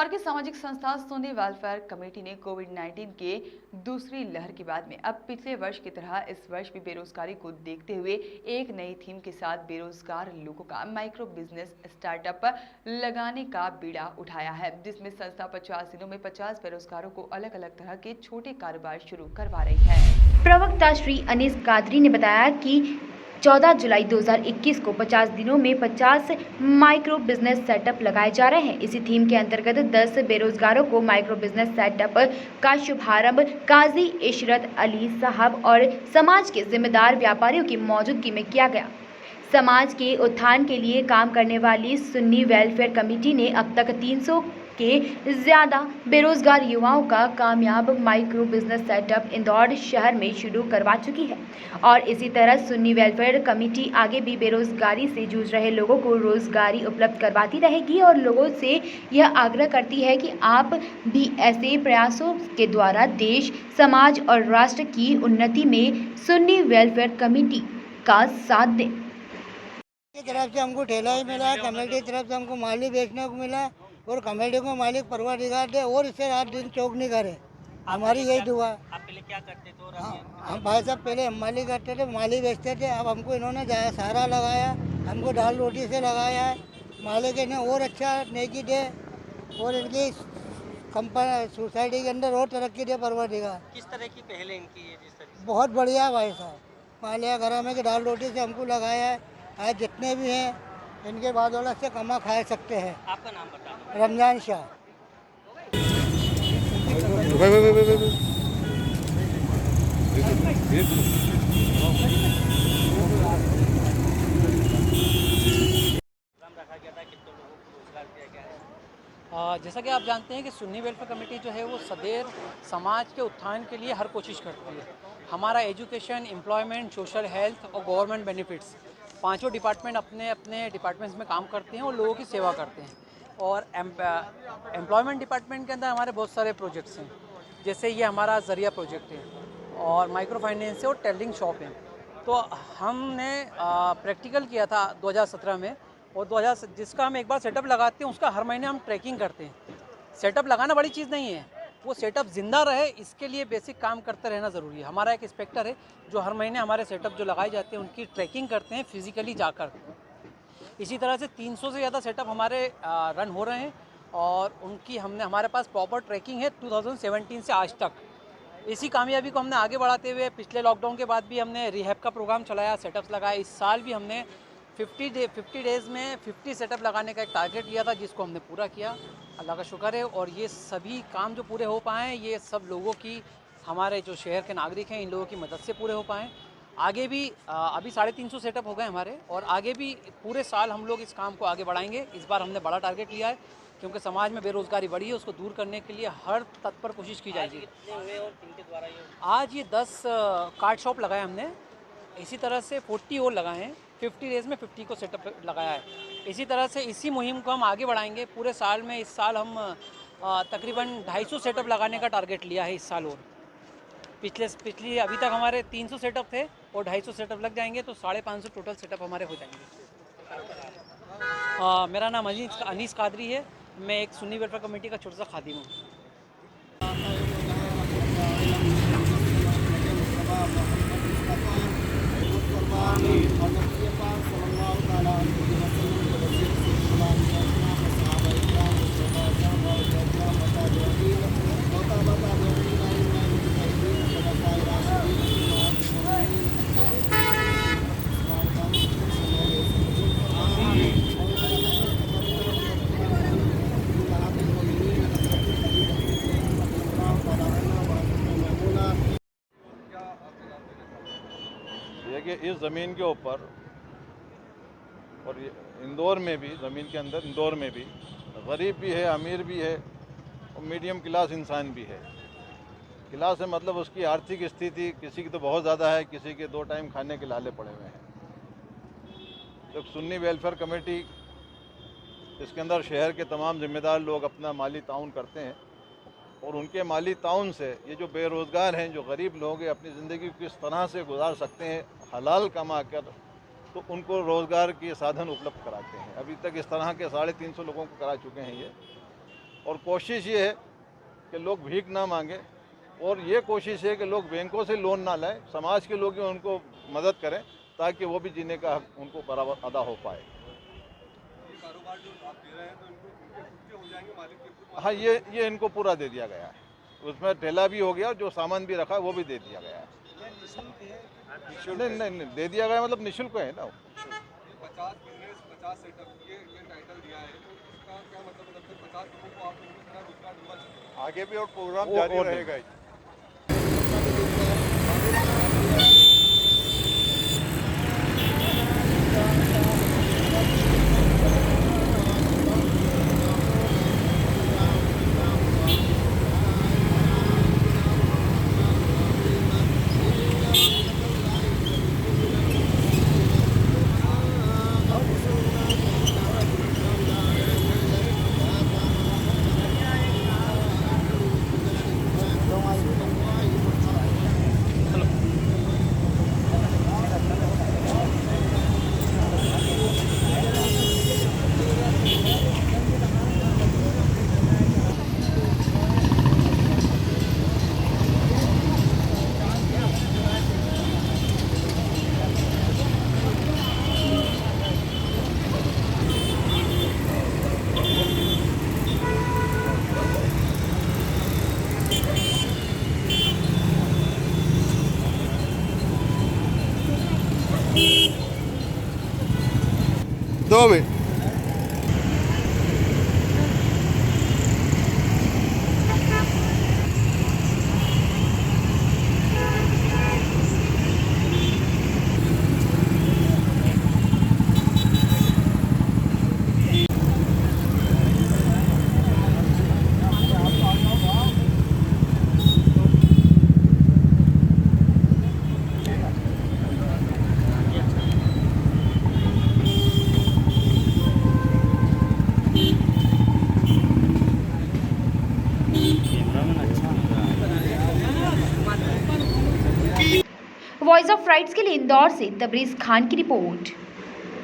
परिवार की सामाजिक संस्था सुन्नी वेलफेयर कमेटी ने कोविड-19 के दूसरी लहर के बाद में अब पिछले वर्ष की तरह इस वर्ष भी बेरोजगारी को देखते हुए एक नई थीम के साथ बेरोजगार लोगों का माइक्रो बिजनेस स्टार्टअप लगाने का बीड़ा उठाया है, जिसमें संस्था 50 दिनों में 50 बेरोजगारों को अलग अलग तरह के छोटे कारोबार शुरू करवा रही है। प्रवक्ता श्री अनीस कादरी ने बताया कि 14 जुलाई 2021 को 50 दिनों में 50 माइक्रो बिजनेस सेटअप लगाए जा रहे हैं। इसी थीम के अंतर्गत 10 बेरोजगारों को माइक्रो बिजनेस सेटअप का शुभारंभ काजी इशरत अली साहब और समाज के जिम्मेदार व्यापारियों की मौजूदगी में किया गया। समाज के उत्थान के लिए काम करने वाली सुन्नी वेलफेयर कमेटी ने अब तक 300 के ज़्यादा बेरोजगार युवाओं का कामयाब माइक्रो बिजनेस सेटअप इंदौर शहर में शुरू करवा चुकी है और इसी तरह सुन्नी वेलफेयर कमेटी आगे भी बेरोजगारी से जूझ रहे लोगों को रोजगारी उपलब्ध करवाती रहेगी और लोगों से यह आग्रह करती है कि आप भी ऐसे प्रयासों के द्वारा देश, समाज और राष्ट्र की उन्नति में सुन्नी वेलफेयर कमेटी का साथ दें। की तरफ से हमको ठेला ही मिला, कमेटी की तरफ से हमको माली बेचने को मिला और कमेटी को मालिक परवरदिगार दे और इससे रात दिन चौक नहीं करे। हमारी यही दुआ। आप पहले क्या करते थे? और हम भाई साहब पहले हम माली करते थे, माली बेचते थे। अब हमको इन्होंने सहारा लगाया, हमको दाल रोटी से लगाया है। मालिक इन्हें और अच्छा नेकी दे और इनकी कंपनी सोसाइटी के अंदर और तरक्की दे परवरदिगार। किस तरह की पहले इनकी है? जिस तरह बहुत बढ़िया भाई साहब। मालिया घर में कि दाल रोटी से हमको लगाया है। आज जितने भी हैं इनके बदौलत से कमा खा सकते हैं। आपका नाम बता दो। रमजान शाह। रखा गया था, कितने लोगों को रोजगार दिया गया है? जैसा कि आप जानते हैं कि सुन्नी वेलफेयर कमेटी जो है वो सदैव समाज के उत्थान के लिए हर कोशिश करती है। हमारा एजुकेशन, एम्प्लॉयमेंट, सोशल हेल्थ और गवर्नमेंट बेनिफिट्स पांचों डिपार्टमेंट अपने अपने डिपार्टमेंट्स में काम करते हैं और लोगों की सेवा करते हैं। और एम्प्लॉयमेंट डिपार्टमेंट के अंदर हमारे बहुत सारे प्रोजेक्ट्स हैं, जैसे ये हमारा ज़रिया प्रोजेक्ट है और माइक्रो फाइनेंस है और टेलरिंग शॉप है। तो हमने प्रैक्टिकल किया था 2017 में और 2000 जिसका हम एक बार सेटअप लगाते हैं उसका हर महीने हम ट्रैकिंग करते हैं। सेटअप लगाना बड़ी चीज़ नहीं है, वो सेटअप ज़िंदा रहे इसके लिए बेसिक काम करते रहना ज़रूरी है। हमारा एक इंस्पेक्टर है जो हर महीने हमारे सेटअप जो लगाए जाते हैं उनकी ट्रैकिंग करते हैं फिज़िकली जाकर। इसी तरह से 300 से ज़्यादा सेटअप हमारे रन हो रहे हैं और उनकी हमारे पास प्रॉपर ट्रैकिंग है 2017 से आज तक। इसी कामयाबी को हमने आगे बढ़ाते हुए पिछले लॉकडाउन के बाद भी हमने रिहैब का प्रोग्राम चलाया, सेटअप्स लगाए। इस साल भी हमने 50 डेज़ में 50 सेटअप लगाने का एक टारगेट लिया था, जिसको हमने पूरा किया, अल्लाह का शुक्र है। और ये सभी काम जो पूरे हो पाए हैं ये सब लोगों की, हमारे जो शहर के नागरिक हैं इन लोगों की मदद से पूरे हो पाए। आगे भी अभी 350 सेटअप हो गए हमारे और आगे भी पूरे साल हम लोग इस काम को आगे बढ़ाएंगे। इस बार हमने बड़ा टारगेट लिया है क्योंकि समाज में बेरोज़गारी बढ़ी है, उसको दूर करने के लिए हर तत्पर कोशिश की जाएगी। कितने हुए और किनके द्वारा ये? आज ये 10 कार्ड शॉप लगाए हमने, इसी तरह से 40 और लगाए हैं। 50 डेज़ में 50 को सेटअप लगाया है। इसी तरह से इसी मुहिम को हम आगे बढ़ाएंगे पूरे साल में। इस साल हम तकरीबन 250 सेटअप लगाने का टारगेट लिया है इस साल। और पिछली अभी तक हमारे 300 सेटअप थे और 250 सेटअप लग जाएंगे तो 550 टोटल सेटअप हमारे हो जाएंगे। मेरा नाम अनीस कादरी है, मैं एक सुन्नी वेलफेयर कमेटी का छोटा सा खादिम हूँ। कि इस ज़मीन के ऊपर और इंदौर में भी, ज़मीन के अंदर इंदौर में भी गरीब भी है, अमीर भी है और मीडियम क्लास इंसान भी है। क्लास है मतलब उसकी आर्थिक स्थिति किसी की तो बहुत ज़्यादा है, किसी के 2 टाइम खाने के लाले पड़े हुए हैं। जब सुन्नी वेलफेयर कमेटी, इसके अंदर शहर के तमाम जिम्मेदार लोग अपना माली ताउन करते हैं और उनके माली ताउन से ये जो बेरोज़गार हैं, जो गरीब लोग हैं, अपनी ज़िंदगी किस तरह से गुजार सकते हैं हलाल कमा कर, तो उनको रोज़गार के साधन उपलब्ध कराते हैं। अभी तक इस तरह के 350 लोगों को करा चुके हैं ये। और कोशिश ये है कि लोग भीख ना मांगे, और ये कोशिश है कि लोग बैंकों से लोन ना लाएं, समाज के लोग उनको मदद करें ताकि वो भी जीने का हक उनको बराबर अदा हो पाए। कारोबार जो आप दे रहे हैं तो इनको इनके खुद के हो जाएंगे, मालिक के खुद? हाँ, ये इनको पूरा दे दिया गया है, उसमें ठेला भी हो गया, जो सामान भी रखा है वो भी दे दिया गया है। नहीं, दे दिया गया मतलब निःशुल्क है ना। 50 बिजनेस 50 सेटअप ये टाइटल दिया है, तो इसका क्या मतलब है? 50 लोगों को आप लोगों को सारा रोजगार दिलवा सकते हैं? आगे भी और प्रोग्राम जारी रहेगा। दो मिनट। वॉइस ऑफ राइट्स के लिए इंदौर से तबरीज खान की रिपोर्ट।